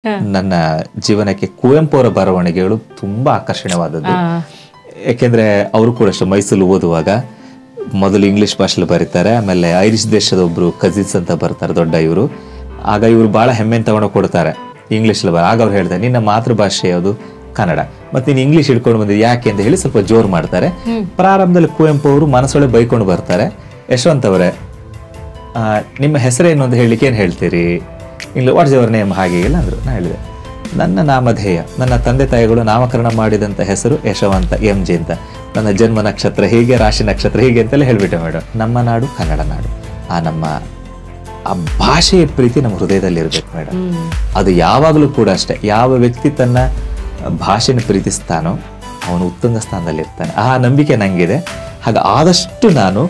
ನನ್ನ ಜೀವನಕ್ಕೆ ಕುವೆಂಪು ಅವರ ಬರವಣಿಗೆಗಳು ತುಂಬಾ ಆಕರ್ಷಣೀಯವಾದದ್ದು. ಯಾಕೆಂದ್ರೆ ಅವರು ಕೂಡ ಅಷ್ಟೇ ಮೈಸೂರು ಓದುವಾಗ ಮೊದಲು ಇಂಗ್ಲಿಷ್ ಭಾಷೆಲಿ ಬರೀತಾರೆ, ಆಮೇಲೆ ಐರಿಷ್ ದೇಶದ ಒಬ್ರು ಕಜಿನ್ಸ್ ಅಂತ ಬರ್ತಾರೆ ದೊಡ್ಡ ಇವರು. ಆಗ ಇವರು ಬಹಳ ಹೆಮ್ಮೆ ತಗೊಂಡು ಕೊಡ್ತಾರೆ ಇಂಗ್ಲಿಷ್. ಆಗ ಅವ್ರು ಹೇಳ್ತಾರೆ ನಿನ್ನ ಮಾತೃಭಾಷೆ ಯಾವುದು ಕನ್ನಡ, ಮತ್ತೆ ನೀನು ಇಂಗ್ಲಿಷ್ ಹಿಡ್ಕೊಂಡು ಬಂದಿದ್ದು ಯಾಕೆ ಅಂತ ಹೇಳಿ ಸ್ವಲ್ಪ ಜೋರು ಮಾಡ್ತಾರೆ. ಪ್ರಾರಂಭದಲ್ಲಿ ಕುವೆಂಪು ಅವರು ಮನಸ್ಸೊಳಗೆ ಬೈಕೊಂಡು ಬರ್ತಾರೆ, ಯಶವಂತ್ ಅವರೇ ನಿಮ್ಮ ಹೆಸರೇನು ಅಂತ ಹೇಳಲಿಕ್ಕೆ ಏನು ಹೇಳ್ತೀರಿ, ಇಂಗ್ಲಿಷ್ ವಾಟ್ಸ್ ಯುವರ್ ನೇಮ್ ಹಾಗೆ ಇಲ್ಲ ಅಂದರು. ನಾನು ಹೇಳಿದೆ ನನ್ನ ನಾಮಧೇಯ, ನನ್ನ ತಂದೆ ತಾಯಿಗಳು ನಾಮಕರಣ ಮಾಡಿದಂಥ ಹೆಸರು ಯಶವಂತ MG ಅಂತ, ನನ್ನ ಜನ್ಮ ನಕ್ಷತ್ರ ಹೀಗೆ, ರಾಶಿ ನಕ್ಷತ್ರ ಹೀಗೆ ಅಂತೆಲ್ಲ ಹೇಳ್ಬಿಟ್ಟೆ ಮೇಡಮ್. ನಮ್ಮ ನಾಡು ಕನ್ನಡ ನಾಡು, ಆ ಭಾಷೆಯ ಪ್ರೀತಿ ನಮ್ಮ ಹೃದಯದಲ್ಲಿ ಇರಬೇಕು ಮೇಡಮ್. ಅದು ಯಾವಾಗಲೂ ಕೂಡ ಅಷ್ಟೇ, ಯಾವ ವ್ಯಕ್ತಿ ತನ್ನ ಭಾಷೆನ ಪ್ರೀತಿಸ್ತಾನೋ ಅವನು ಉತ್ತುಂಗ ಸ್ಥಾನದಲ್ಲಿ ಇರ್ತಾನೆ. ಆ ನಂಬಿಕೆ ನಂಗಿದೆ. ಹಾಗೆ ಆದಷ್ಟು ನಾನು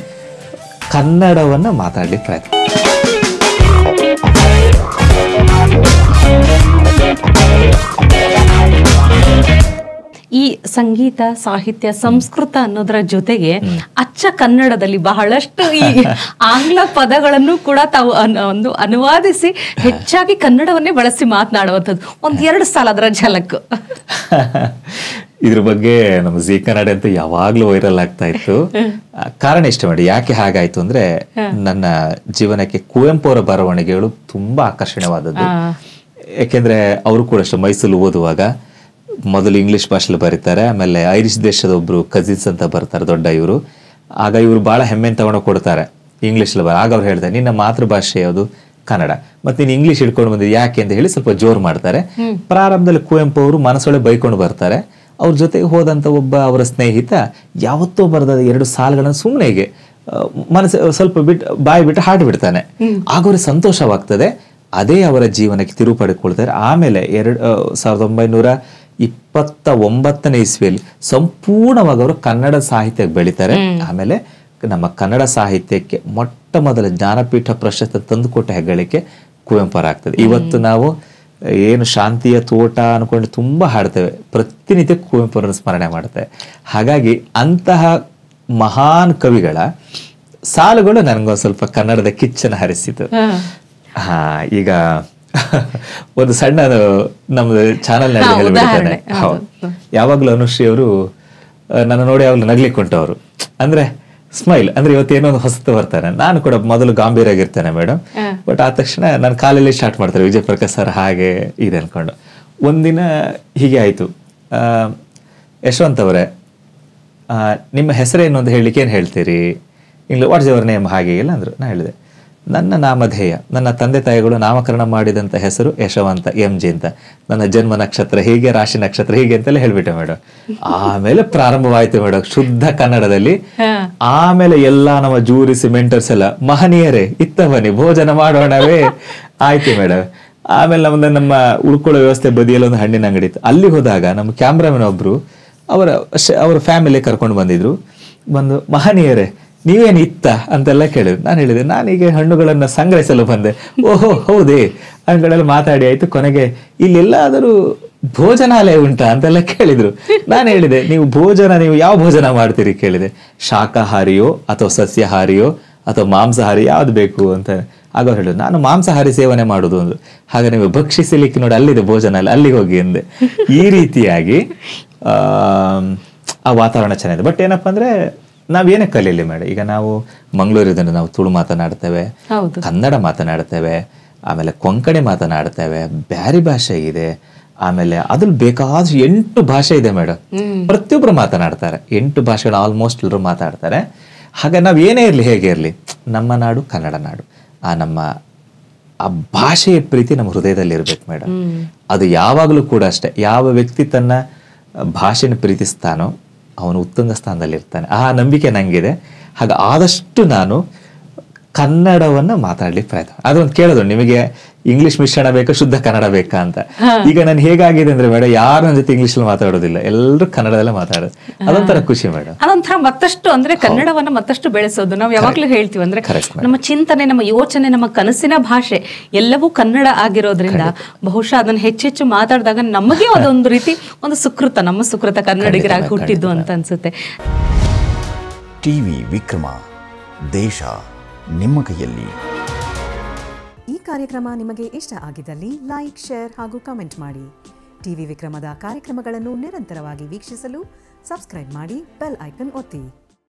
ಕನ್ನಡವನ್ನು ಮಾತಾಡ್ಲಿಕ್ಕೆ ಪ್ರಯತ್ನ. ಈ ಸಂಗೀತ, ಸಾಹಿತ್ಯ, ಸಂಸ್ಕೃತ ಅನ್ನೋದರ ಜೊತೆಗೆ ಅಚ್ಚ ಕನ್ನಡದಲ್ಲಿ ಬಹಳಷ್ಟು ಈ ಆಂಗ್ಲ ಪದಗಳನ್ನು ಕೂಡ ತಾವು ಒಂದು ಅನುವಾದಿಸಿ ಹೆಚ್ಚಾಗಿ ಕನ್ನಡವನ್ನೇ ಬಳಸಿ ಮಾತನಾಡುವಂಥದ್ದು. 1-2 ಸಾಲ ಅದರ ಝಲಕ್. ಇದ್ರ ಬಗ್ಗೆ ನಮ್ಮ ಜಿ ಕನ್ನಡ ಅಂತ ಯಾವಾಗ್ಲೂ ವೈರಲ್ ಆಗ್ತಾ ಇತ್ತು. ಕಾರಣ ಇಷ್ಟ ಮಾಡಿ ಯಾಕೆ ಹಾಗಾಯ್ತು ಅಂದ್ರೆ, ನನ್ನ ಜೀವನಕ್ಕೆ ಕುವೆಂಪು ಅವರ ಬರವಣಿಗೆಗಳು ತುಂಬಾ ಆಕರ್ಷಣೀಯವಾದದ್ದು. ಯಾಕೆಂದ್ರೆ ಅವರು ಕೂಡ ಅಷ್ಟೇ ಮೈಸೂರು ಓದುವಾಗ ಮೊದಲು ಇಂಗ್ಲಿಷ್ ಭಾಷೆಲಿ ಬರೀತಾರೆ, ಆಮೇಲೆ ಐರಿಷ್ ದೇಶದ ಒಬ್ರು ಕಜಿನ್ಸ್ ಅಂತ ಬರ್ತಾರೆ ದೊಡ್ಡ ಇವರು. ಆಗ ಇವರು ಬಹಳ ಹೆಮ್ಮೆ ತಗೊಂಡು ಕೊಡ್ತಾರೆ ಇಂಗ್ಲಿಷ್. ಆಗ ಅವ್ರು ಹೇಳ್ತಾರೆ ನಿನ್ನ ಮಾತೃಭಾಷೆ ಯಾವುದು ಕನ್ನಡ, ಮತ್ತೆ ನೀನು ಇಂಗ್ಲಿಷ್ ಹಿಡ್ಕೊಂಡು ಬಂದಿದ್ದು ಯಾಕೆ ಅಂತ ಹೇಳಿ ಸ್ವಲ್ಪ ಜೋರು ಮಾಡ್ತಾರೆ. ಪ್ರಾರಂಭದಲ್ಲಿ ಕುವೆಂಪು ಅವರು ಮನಸ್ಸೊಳಗೆ ಬೈಕೊಂಡು ಬರ್ತಾರೆ. ಅವ್ರ ಜೊತೆಗೆ ಹೋದಂತ ಒಬ್ಬ ಅವರ ಸ್ನೇಹಿತ ಯಾವತ್ತೋ ಬರೆದ 2 ಸಾಲುಗಳನ್ನು ಸುಮ್ಮನೆ ಹೀಗೆ ಮನಸ್ಸು ಸ್ವಲ್ಪ ಬಾಯಿ ಬಿಟ್ಟು ಹಾಡು ಬಿಡ್ತಾನೆ. ಆಗ ಅವ್ರಿಗೆ ಸಂತೋಷವಾಗ್ತದೆ. ಅದೇ ಅವರ ಜೀವನಕ್ಕೆ ತಿರುವು ಪಡೆದುಕೊಳ್ತಾರೆ. ಆಮೇಲೆ 1929ನೇ ಇಸ್ವಿಯಲ್ಲಿ ಸಂಪೂರ್ಣವಾಗಿ ಅವರು ಕನ್ನಡ ಸಾಹಿತ್ಯಕ್ಕೆ ಬೆಳೀತಾರೆ. ಆಮೇಲೆ ನಮ್ಮ ಕನ್ನಡ ಸಾಹಿತ್ಯಕ್ಕೆ ಮೊಟ್ಟ ಮೊದಲ ಜ್ಞಾನಪೀಠ ಪ್ರಶಸ್ತಿ ತಂದುಕೊಟ್ಟ ಹೆಗ್ಗಳಿಕೆ ಕುವೆಂಪು ಅವರಾಗ್ತದೆ. ಇವತ್ತು ನಾವು ಏನು ಶಾಂತಿಯ ತೋಟ ಅನ್ಕೊಂಡು ತುಂಬಾ ಹಾಡ್ತೇವೆ, ಪ್ರತಿನಿತ್ಯ ಕುವೆಂಪು ಅವರನ್ನು ಸ್ಮರಣೆ ಮಾಡ್ತೇವೆ. ಹಾಗಾಗಿ ಅಂತಹ ಮಹಾನ್ ಕವಿಗಳ ಸಾಲುಗಳು ನನಗೊಂದು ಸ್ವಲ್ಪ ಕನ್ನಡದ ಕಿಚ್ಚನ್ನು ಹರಿಸಿತು. ಈಗ ಒಂದು ಸಣ್ಣ ನಮ್ದು ಚಾನಲ್ ನಲ್ಲಿ ಹೇಳ್ಬಿಡ್ತಾನೆ. ಯಾವಾಗ್ಲೂ ಅನುಶ್ರೀ ಅವರು ನನ್ನ ನೋಡಿ ಯಾವಾಗ್ಲೂ ನಗ್ಲಿಕ್ಕೆ ಉಂಟವರು, ಅಂದ್ರೆ ಸ್ಮೈಲ್ ಅಂದ್ರೆ ಇವತ್ತೇನೋ ಒಂದು ಹೊಸತು ಬರ್ತಾನೆ. ನಾನು ಕೂಡ ಮೊದಲು ಗಾಂಭೀರ್ಯಾಗಿರ್ತೇನೆ ಮೇಡಮ್, ಬಟ್ ಆದ ತಕ್ಷಣ ನನ್ನ ಕಾಲಲ್ಲಿ ಸ್ಟಾರ್ಟ್ ಮಾಡ್ತಾರೆ ವಿಜಯ್ ಪ್ರಕಾಶ್ ಸರ್ ಹಾಗೆ ಇದೆ ಅನ್ಕೊಂಡು. ಒಂದಿನ ಹೀಗೆ ಆಯ್ತು, ಯಶವಂತ್ ಅವರೇ ನಿಮ್ಮ ಹೆಸರೇನು ಅಂತ ಹೇಳಲಿಕ್ಕೆ ಏನು ಹೇಳ್ತೀರಿ, ಇಂಗ್ಲಿಷ್ ವಾಟ್ಸ್ ಯುವರ್ ನೇಮ್ ಹಾಗೆ ಇಲ್ಲ ಅಂದರು. ನಾನು ಹೇಳಿದೆ ನನ್ನ ನಾಮಧೇಯ, ನನ್ನ ತಂದೆ ತಾಯಿಗಳು ನಾಮಕರಣ ಮಾಡಿದಂಥ ಹೆಸರು ಯಶವಂತ MG ಅಂತ, ನನ್ನ ಜನ್ಮ ನಕ್ಷತ್ರ ಹೀಗೆ, ರಾಶಿ ನಕ್ಷತ್ರ ಹೀಗೆ ಅಂತೆಲ್ಲ ಹೇಳ್ಬಿಟ್ಟೆ ಮೇಡಮ್. ಆಮೇಲೆ ಪ್ರಾರಂಭವಾಯ್ತು ಮೇಡಮ್ ಶುದ್ಧ ಕನ್ನಡದಲ್ಲಿ. ಆಮೇಲೆ ಎಲ್ಲಾ ನಮ್ಮ ಜೂರಿಸಿ ಮೆಂಟರ್ಸ್ ಎಲ್ಲ ಮಹನೀಯರೇ ಇತ್ತ ಬನ್ನಿ ಭೋಜನ ಮಾಡೋಣವೇ ಆಯ್ತು ಮೇಡಮ್. ಆಮೇಲೆ ನಮ್ಮ ಉಳ್ಕೊಳ್ಳೋ ವ್ಯವಸ್ಥೆ ಬದಿಯಲ್ಲಿ ಒಂದು ಹಣ್ಣಿನ ಅಂಗಡಿ ಇತ್ತು. ಅಲ್ಲಿ ಹೋದಾಗ ನಮ್ಮ ಕ್ಯಾಮ್ರಾಮನ್ ಒಬ್ರು ಅವರ ಫ್ಯಾಮಿಲಿ ಕರ್ಕೊಂಡು ಬಂದು ಮಹನೀಯರೇ ನೀವೇನು ಇತ್ತ ಅಂತೆಲ್ಲ ಕೇಳಿದ್ರು. ನಾನು ಹೇಳಿದೆ ನಾನೀಗ ಹಣ್ಣುಗಳನ್ನ ಸಂಗ್ರಹಿಸಲು ಬಂದೆ. ಓಹೋ ಹೌದೇ ಹಣ್ಣುಗಳೆಲ್ಲ ಮಾತಾಡಿ ಆಯ್ತು. ಕೊನೆಗೆ ಇಲ್ಲೆಲ್ಲಾದರೂ ಭೋಜನಾಲಯ ಉಂಟಾ ಅಂತೆಲ್ಲ ಕೇಳಿದ್ರು. ನಾನು ಹೇಳಿದೆ ನೀವು ಯಾವ ಭೋಜನ ಮಾಡ್ತೀರಿ ಕೇಳಿದೆ, ಶಾಕಾಹಾರಿಯೋ ಅಥವಾ ಸಸ್ಯಾಹಾರಿಯೋ ಅಥವಾ ಮಾಂಸಾಹಾರಿ ಯಾವ್ದು ಬೇಕು ಅಂತ. ಆಗ ಹೇಳಿದ್ರು ನಾನು ಮಾಂಸಾಹಾರಿ ಸೇವನೆ ಮಾಡುದು ಒಂದು. ಹಾಗೆ ನೀವು ಭಕ್ಷಿಸಲಿಕ್ಕೆ ನೋಡಿ ಅಲ್ಲಿದೆ ಭೋಜನಾಲಯ, ಅಲ್ಲಿಗೆ ಹೋಗಿ ಅಂದೆ. ಈ ರೀತಿಯಾಗಿ ಆ ವಾತಾವರಣ ಚೆನ್ನಾಗಿದೆ. ಬಟ್ ಏನಪ್ಪಾ ಅಂದ್ರೆ ನಾವೇನೇ ಕಲೀಲಿ ಮೇಡಮ್, ಈಗ ನಾವು ಮಂಗಳೂರಿದಿಂದ ನಾವು ತುಳು ಮಾತನಾಡ್ತೇವೆ, ಕನ್ನಡ ಮಾತನಾಡ್ತೇವೆ, ಆಮೇಲೆ ಕೊಂಕಣಿ ಮಾತನಾಡ್ತೇವೆ, ಬ್ಯಾರಿ ಭಾಷೆ ಇದೆ, ಆಮೇಲೆ ಅದ್ರಲ್ಲಿ ಬೇಕಾದ 8 ಭಾಷೆ ಇದೆ ಮೇಡಮ್. ಪ್ರತಿಯೊಬ್ರು ಮಾತನಾಡ್ತಾರೆ, 8 ಭಾಷೆಗಳು ಆಲ್ಮೋಸ್ಟ್ ಎಲ್ಲರೂ ಮಾತಾಡ್ತಾರೆ. ಹಾಗೆ ನಾವ್ ಏನೇ ಇರ್ಲಿ ಹೇಗೆ ಇರ್ಲಿ ನಮ್ಮ ನಾಡು ಕನ್ನಡ ನಾಡು, ಆ ಭಾಷೆಯ ಪ್ರೀತಿ ನಮ್ಮ ಹೃದಯದಲ್ಲಿ ಇರ್ಬೇಕು ಮೇಡಮ್. ಅದು ಯಾವಾಗಲೂ ಕೂಡ ಅಷ್ಟೇ, ಯಾವ ವ್ಯಕ್ತಿ ತನ್ನ ಭಾಷೆನ ಪ್ರೀತಿಸ್ತಾನೋ ಅವನು ಉತ್ತುಂಗ ಸ್ಥಾನದಲ್ಲಿ ಇರ್ತಾನೆ. ಆ ನಂಬಿಕೆ ನಂಗಿದೆ. ಹಾಗೆ ಆದಷ್ಟು ನಾನು ಕನ್ನಡವನ್ನ ಮಾತಾಡ್ಲಿಕ್ಕೆ ಪ್ರಯತ್ನ. ಅದೊಂದು ಕೇಳೋದು ನಿಮಗೆ ಇಂಗ್ಲಿಷ್ ಮಿಶ್ರಣ ಬೇಕಾ ಶುದ್ಧ ಕನ್ನಡ ಬೇಕಾ ಅಂತ. ಈಗ ನಾನು ಹೇಗಾಗಿದೆ ಅಂದ್ರೆ ಮೇಡಮ್ ಯಾರು ನನ್ನ ಜೊತೆ ಇಂಗ್ಲಿಷ್ ಮಾತಾಡೋದಿಲ್ಲ, ಎಲ್ಲರೂ ಕನ್ನಡದಲ್ಲೇ ಮಾತಾಡೋದು. ಅದೊಂಥರ ಖುಷಿ ಮೇಡಮ್. ಅದೊಂಥರ ಮತ್ತಷ್ಟು ಅಂದ್ರೆ ಕನ್ನಡವನ್ನ ಮತ್ತಷ್ಟು ಬೆಳೆಸೋದು. ನಾವು ಯಾವಾಗ್ಲೂ ಹೇಳ್ತೀವಿ ಅಂದ್ರೆ ನಮ್ಮ ಚಿಂತನೆ, ನಮ್ಮ ಯೋಚನೆ, ನಮ್ಮ ಕನಸಿನ ಭಾಷೆ ಎಲ್ಲವೂ ಕನ್ನಡ ಆಗಿರೋದ್ರಿಂದ ಬಹುಶಃ ಅದನ್ನ ಹೆಚ್ಚೆಚ್ಚು ಮಾತಾಡಿದಾಗ ನಮಗೆ ಅದೊಂದು ರೀತಿ ಒಂದು ಸುಕೃತ, ನಮ್ಮ ಸುಕೃತ ಕನ್ನಡಿಗರಾಗಿ ಹುಟ್ಟಿದ್ದು ಅಂತ ಅನ್ಸುತ್ತೆ. ಟಿವಿ ವಿಕ್ರಮ, ದೇಶ ನಿಮ್ಮ ಕೈಯಲ್ಲಿ. ಈ ಕಾರ್ಯಕ್ರಮ ನಿಮಗೆ ಇಷ್ಟ ಆಗಿದ್ದಲ್ಲಿ ಲೈಕ್, ಶೇರ್ ಹಾಗೂ ಕಮೆಂಟ್ ಮಾಡಿ. ಟಿವಿ ವಿಕ್ರಮದ ಕಾರ್ಯಕ್ರಮಗಳನ್ನು ನಿರಂತರವಾಗಿ ವೀಕ್ಷಿಸಲು ಸಬ್ಸ್ಕ್ರೈಬ್ ಮಾಡಿ, ಬೆಲ್ ಐಕನ್ ಒತ್ತಿ.